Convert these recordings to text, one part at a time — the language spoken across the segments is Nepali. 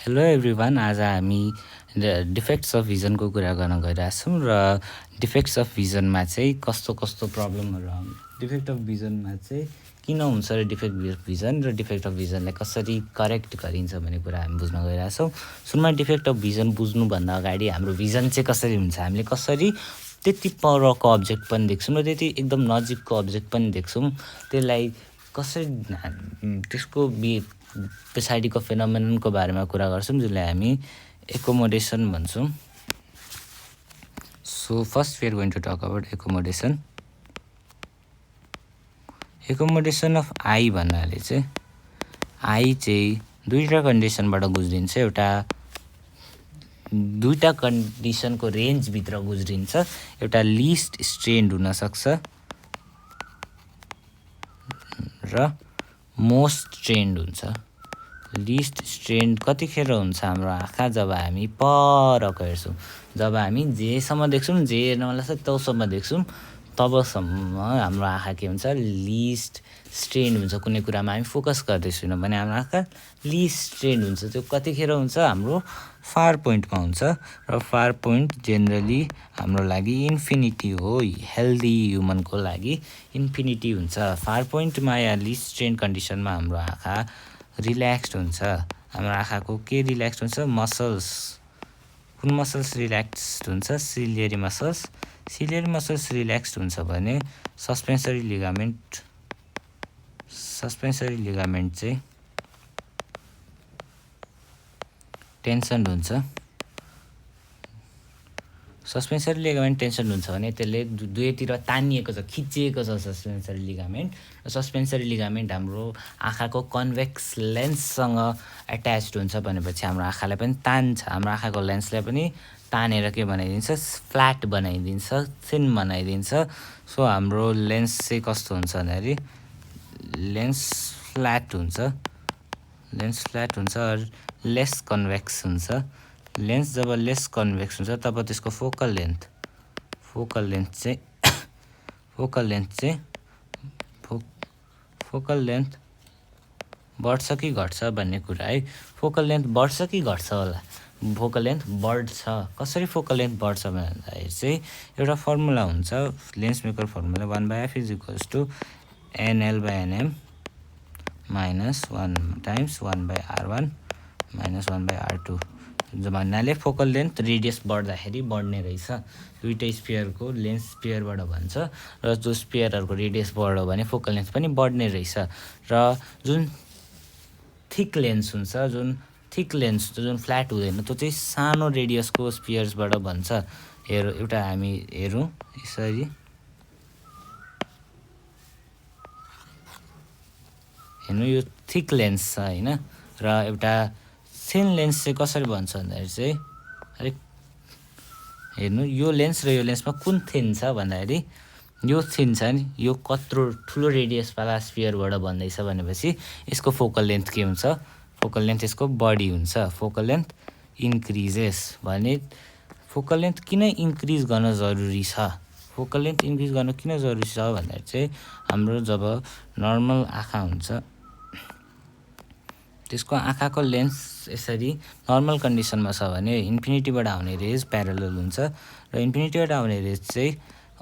हेलो एभ्रिवान, आज हामी डिफेक्ट्स अफ भिजनको कुरा गर्न गइरहेछौँ र डिफेक्ट्स अफ भिजनमा चाहिँ कस्तो कस्तो प्रब्लमहरू डिफेक्ट अफ भिजनमा चाहिँ किन हुन्छ र डिफेक्ट अफ भिजन र डिफेक्ट अफ भिजनलाई कसरी करेक्ट गरिन्छ भन्ने कुरा हामी बुझ्न गइरहेछौँ। सुरुमा डिफेक्ट अफ भिजन बुझ्नुभन्दा अगाडि हाम्रो भिजन चाहिँ कसरी हुन्छ, हामीले कसरी त्यति परको अब्जेक्ट पनि देख्छौँ र त्यति एकदम नजिकको अब्जेक्ट पनि देख्छौँ, त्यसलाई कसरी त्यसको पछाडिको फेनोमेननको बारेमा कुरा गर्छौँ, जसलाई हामी एकोमोडेसन भन्छौँ। So first we are going to talk about accommodation. Accommodation of eye भन्नाले चाहिँ आई चाहिँ दुईवटा कन्डिसनबाट गुज्रिन्छ। दुईवटा कन्डिसनको रेन्जभित्र गुज्रिन्छ। एउटा लिस्ट स्ट्रेन्ड हुनसक्छ र मोस्ट स्ट्रेन्ड हुन्छ। लिस्ट स्ट्रेन्ड कतिखेर हुन्छ हाम्रो आँखा, जब हामी परको हेर्छौँ, जब हामी जेसम्म देख्छौँ, जे हेर्न मन लाग्छ तबसम्म देख्छौँ, तबसम्म हाम्रो आँखा के हुन्छ, लिस्ट स्ट्रेन्ड हुन्छ। कुनै कुरामा हामी फोकस गर्दैछौँ भने हाम्रो आँखा लिस्ट स्ट्रेन्ड हुन्छ। त्यो कतिखेर हुन्छ, हाम्रो फार पोइन्टमा हुन्छ र फार पोइन्ट जेनरली हाम्रो लागि इन्फिनिटी हो। हेल्दी ह्युमनको लागि इन्फिनिटी हुन्छ। फार पोइन्टमा या लिस्ट स्ट्रेन्ड कन्डिसनमा हाम्रो आँखा रिल्याक्स्ड हुन्छ। हाम्रो आँखाको के रिल्याक्स्ड हुन्छ, मसल्स। कुन मसल्स रिल्याक्स्ड हुन्छ, ciliary muscles. Ciliary muscles relaxed हुन्छ भने सस्पेन्सरी लिगामेन्ट चाहिँ टेन्सन हुन्छ। सस्पेन्सरी लिगामेन्ट टेन्सन हुन्छ भने त्यसले दुवैतिर तानिएको छ, खिचिएको छ सस्पेन्सरी लिगामेन्ट। र सस्पेन्सरी लिगामेन्ट हाम्रो आँखाको कन्भेक्स लेन्ससँग एट्याच्ड हुन्छ भनेपछि हाम्रो आँखालाई पनि तान्छ। हाम्रो आँखाको लेन्सलाई पनि तानेर के बनाइदिन्छ, फ्ल्याट बनाइदिन्छ, थिन बनाइदिन्छ। सो हाम्रो लेन्स चाहिँ कस्तो हुन्छ भन्दाखेरि लेन्स फ्ल्याट हुन्छ लेस कन्भेक्स हुन्छ। लेन्स जब लेस कन्भेक्स हुन्छ तब त्यसको फोकल लेन्थ बढ्छ कि घट्छ भन्ने कुरा है। फोकल लेन्थ बढ्छ कि घट्छ होला, फोकल लेन्थ बढ्छ। कसरी फोकल लेन्थ बढ्छ भन्दाखेरि चाहिँ एउटा फर्मुला हुन्छ, lens maker formula, 1/f = NL/NM -1 × 1/R1 - 1/R2 भन्नाले फोकल लेन्थ रेडियस बढ्दाखेरि बढ्ने रहेछ। दुईटै स्पियरको लेन्स स्पियरबाट भन्छ र जो स्पियरहरूको रेडियस बढ्यो भने फोकल लेन्थ पनि बढ्ने रहेछ। र जुन थिक लेन्स हुन्छ, जुन फ्ल्याट हुँदैन, त्यो चाहिँ सानो रेडियसको स्पियर्सबाट भन्छ। एउटा हामी हेरौँ यसरी, हेर्नु यो थिक लेन्स छ होइन। र एउटा थिन लेन्स चाहिँ कसरी भन्छ भन्दाखेरि चाहिँ अलिक हेर्नु, यो लेन्स र यो लेन्समा कुन थिन छ भन्दाखेरि यो थिन छ नि, यो कत्रो ठुलो रेडियसवाला स्पियरबाट भन्दैछ भनेपछि यसको फोकल लेन्थ के हुन्छ, फोकल लेन्थ यसको बढी हुन्छ। फोकल लेन्थ इन्क्रिजेस भने फोकल लेन्थ किन इन्क्रिज गर्न जरुरी छ, फोकल लेन्थ इन्क्रिज गर्न किन जरुरी छ भन्दाखेरि चाहिँ हाम्रो जब नर्मल आँखा हुन्छ त्यसको आँखाको लेन्स यसरी नर्मल कन्डिसनमा छ भने इन्फिनिटीबाट आउने रेज प्यारलल हुन्छ र इन्फिनिटीबाट आउने रेज चाहिँ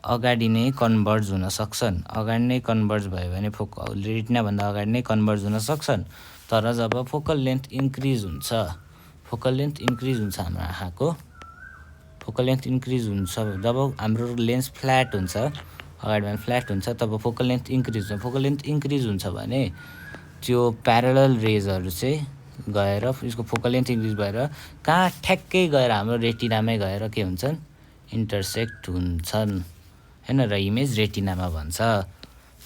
अगाडि नै कन्भर्ज हुन सक्छन्। अगाडि नै कन्भर्ज भयो भने रेटिनाभन्दा अगाडि नै कन्भर्ज हुन सक्छन्। तर जब फोकल लेन्थ इन्क्रिज हुन्छ हाम्रो आँखाको फोकल लेन्थ इन्क्रिज हुन्छ, जब हाम्रो लेन्स फ्ल्याट हुन्छ, अगाडिमा फ्ल्याट हुन्छ, तब फोकल लेन्थ इन्क्रिज हुन्छ भने त्यो प्यारलल रेजहरू चाहिँ गएर यसको फोकल लेन्थ इन्क्रिज भएर कहाँ ठ्याक्कै गएर हाम्रो रेटिनामै गएर के हुन्छन्, इन्टरसेक्ट हुन्छन् होइन, र इमेज रेटिनामा भन्छ।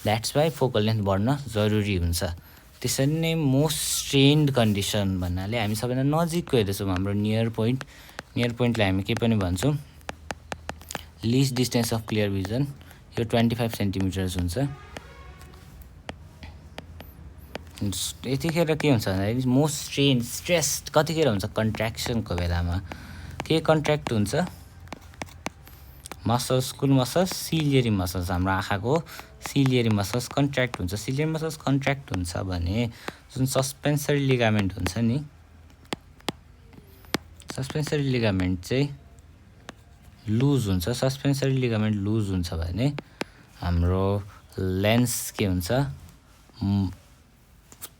द्याट्स वाइ फोकल लेन्थ बढ्न जरुरी हुन्छ। त्यसरी नै मोस्ट स्ट्रेन्ड कन्डिसन भन्नाले हामी सबैभन्दा नजिकको हेर्दैछौँ, हाम्रो नियर पोइन्टलाई हामी के पनि भन्छौँ, list distance of clear vision. यो 25 सेन्टिमिटर्स हुन्छ। यतिखेर के हुन्छ भन्दाखेरि मोस्ट स्ट्रेस कतिखेर हुन्छ, कन्ट्र्याक्सनको बेलामा। के कन्ट्र्याक्ट हुन्छ, मसल्स। कुन मसल्स, सिलियरी मसल्स। हाम्रो आँखाको सिलियरी मसल्स कन्ट्र्याक्ट हुन्छ। सिलियरी मसल्स कन्ट्र्याक्ट हुन्छ भने जुन सस्पेन्सरी लिगामेन्ट हुन्छ नि, सस्पेन्सरी लिगामेन्ट चाहिँ लुज हुन्छ। सस्पेन्सरी लिगामेन्ट लुज हुन्छ भने हाम्रो लेन्स के हुन्छ,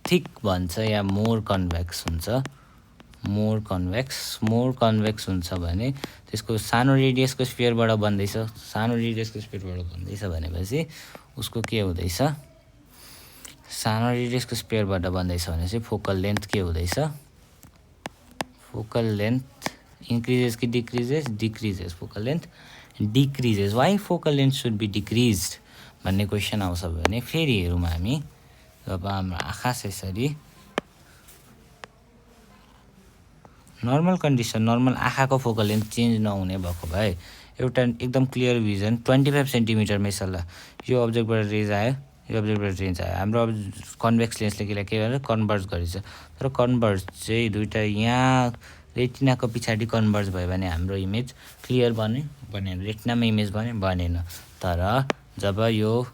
थिक भन्छ या मोर कन्भेक्स हुन्छ। मोर कन्भेक्स हुन्छ भने त्यसको सानो रेडियसको स्फियरबाट बन्दैछ। सानो रेडियसको स्फियरबाट बन्दैछ भनेपछि उसको के हुँदैछ, सानो रेडियसको स्फियरबाट बन्दैछ भने चाहिँ फोकल लेन्थ के हुँदैछ, फोकल लेन्थ इन्क्रिजेस कि decreases, decreases. Focal length decreases. Why focal length should be decreased भन्ने क्वेसन आउँछ भने फेरि हेरौँ हामी। जब हाम्रो आँखा यसरी नर्मल कन्डिसन, नर्मल आँखाको फोकल लेन्थ चेन्ज नहुने भएको भए एउटा एकदम क्लियर भिजन 25 सेन्टिमिटरमै सल्लाह। यो अब्जेक्टबाट रेज आयो, यो अब्जेक्टबाट रेज आयो। हाम्रो कन्भेक्स लेन्सले के गरेर कन्भर्ज गरेछ। तर कन्भर्ज चाहिँ दुईवटा यहाँ रेटिनाको पछाडि कन्भर्ज भयो भने हाम्रो इमेज क्लियर बन्यो, बनेन। रेटिनामा इमेज बन्यो, बनेन। तर जब यो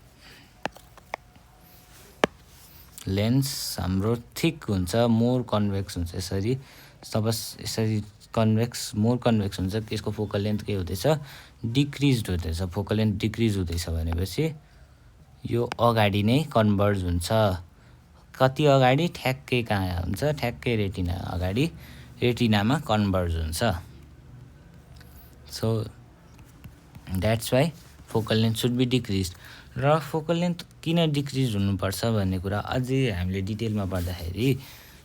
लेन्स हाम्रो थिक हुन्छ, मोर कन्भेक्स हुन्छ, यसरी तब यसरी कन्भेक्स, मोर कन्भेक्स हुन्छ, यसको फोकल लेन्थ के हुँदैछ, डिक्रिज हुँदैछ। फोकल लेन्थ डिक्रिज हुँदैछ भनेपछि यो अगाडि नै कन्भर्ज हुन्छ। कति अगाडि, ठ्याक्कै कहाँ हुन्छ, ठ्याक्कै रेटिना अगाडि, रेटिनामा कन्भर्ज हुन्छ। So that's why focal length should be decrease. र फोकल लेन्थ किन डिक्रिज हुनुपर्छ भन्ने कुरा अझै हामीले डिटेलमा पढ्दाखेरि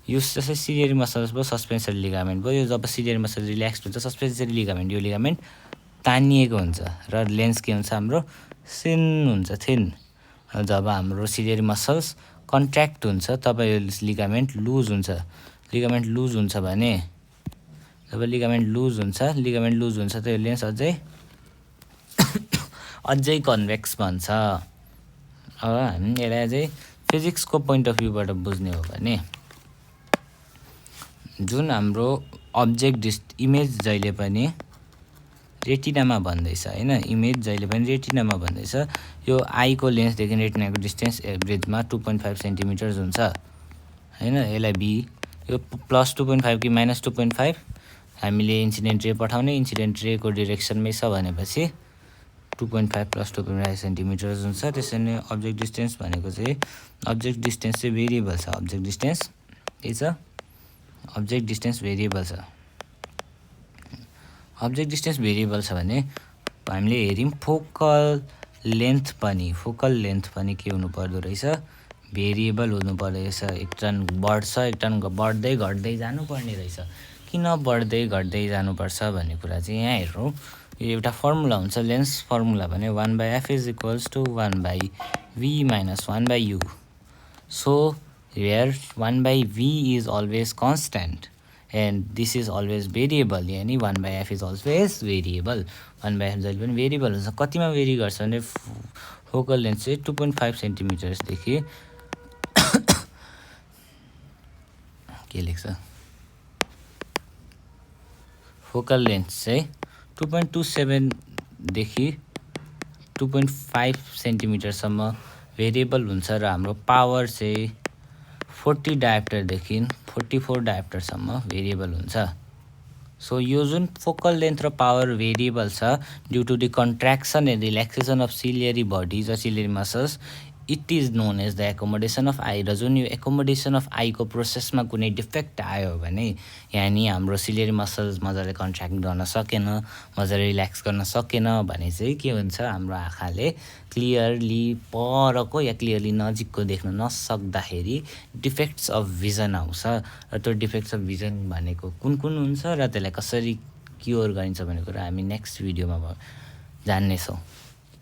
यो जस्तै सिलियरी मसल्स भयो, सस्पेन्सरी लिगामेन्ट भयो। यो जब सिलियरी मसल रिल्याक्स्ड हुन्छ, सस्पेन्सरी लिगामेन्ट, यो लिगामेन्ट तानिएको हुन्छ र लेन्स के हुन्छ हाम्रो थिन हुन्छ, थिन। जब हाम्रो सिलियरी मसल्स कन्ट्र्याक्ट हुन्छ तब यो लिगामेन्ट लुज हुन्छ। लिगामेन्ट लुज हुन्छ भने, जब लिगामेन्ट लुज हुन्छ त यो लेन्स अझै कन्भेक्स बन्छ। अब हामी यसलाई चाहिँ फिजिक्सको पोइन्ट अफ भ्यूबाट बुझ्ने हो भने जुन हाम्रो अब्जेक्ट इमेज जहिले पनि रेटिनामा भन्दैछ हैन, इमेज जहिले पनि रेटिनामा भन्दैछ। यो आईको लेन्सदेखि रेटिनाको डिस्टेन्स एभरेजमा 2.5 सेन्टिमिटर्स हुन्छ हैन। यसलाई बी, यो प्लस 2.5 कि माइनस 2.5 हामीले इन्सिडेन्ट रे पठाउने, इन्सिडेन्ट रेको डिरेक्सनमै छ भनेपछि 2.5 प्लस 2.5 सेन्टिमिटर्स हुन्छ। त्यसरी नै अब्जेक्ट डिस्टेन्स भनेको चाहिँ, अब्जेक्ट डिस्टेन्स चाहिँ भेरिएबल छ। अब्जेक्ट डिस्टेन्स के छ, अब्जेक्ट डिस्टेन्स भेरिएबल छ। अब्जेक्ट डिस्टेन्स भेरिएबल छ भने हामीले हेऱ्यौँ फोकल लेन्थ पनि के हुनु पर्दो रहेछ, भेरिएबल हुनु पर्दो रहेछ। एक टर्न बढ्छ, एक टर्न बढ्दै घट्दै जानुपर्ने रहेछ। किन बढ्दै घट्दै जानुपर्छ भन्ने कुरा चाहिँ यहाँ हेरौँ। यो एउटा फर्मुला हुन्छ, लेन्स फर्मुला भने 1/f is equals to 1/v minus 1/u। So here 1/v is always constant and this is always variable, यानी 1/f is always variable। 1/f जहिले पनि भेरिएबल हुन्छ। कतिमा भेरी गर्छ भने फोकल लेन्थ चाहिँ 2.5 सेन्टिमिटर्सदेखि के लेख्छ, फोकल लेन्थ चाहिँ 2.27 देखि 2.5 सेन्टिमिटरसम्म भेरिएबल हुन्छ र हाम्रो पावर चाहिँ 40 डायोप्टरदेखि 44 डायोप्टरसम्म भेरिएबल हुन्छ। सो यो जुन फोकल लेन्थ र पावर भेरिएबल छ due to the contraction and relaxation of ciliary bodies र ciliary muscles, it is known as the accommodation of eye. र जुन यो एकोमोडेसन अफ आईको प्रोसेसमा कुनै डिफेक्ट आयो भने, यानि हाम्रो सिलियरी मसल्स मजाले कन्ट्र्याक्ट गर्न सकेन, मजाले रिल्याक्स गर्न सकेन भने चाहिँ के हुन्छ, हाम्रो आँखाले क्लियरली परको या क्लियरली नजिकको देख्न नसक्दाखेरि डिफेक्ट्स अफ भिजन आउँछ। र त्यो डिफेक्ट्स अफ भिजन भनेको कुन कुन हुन्छ र त्यसलाई कसरी क्योर गरिन्छ भन्ने कुरा हामी नेक्स्ट भिडियोमा जान्नेछौँ।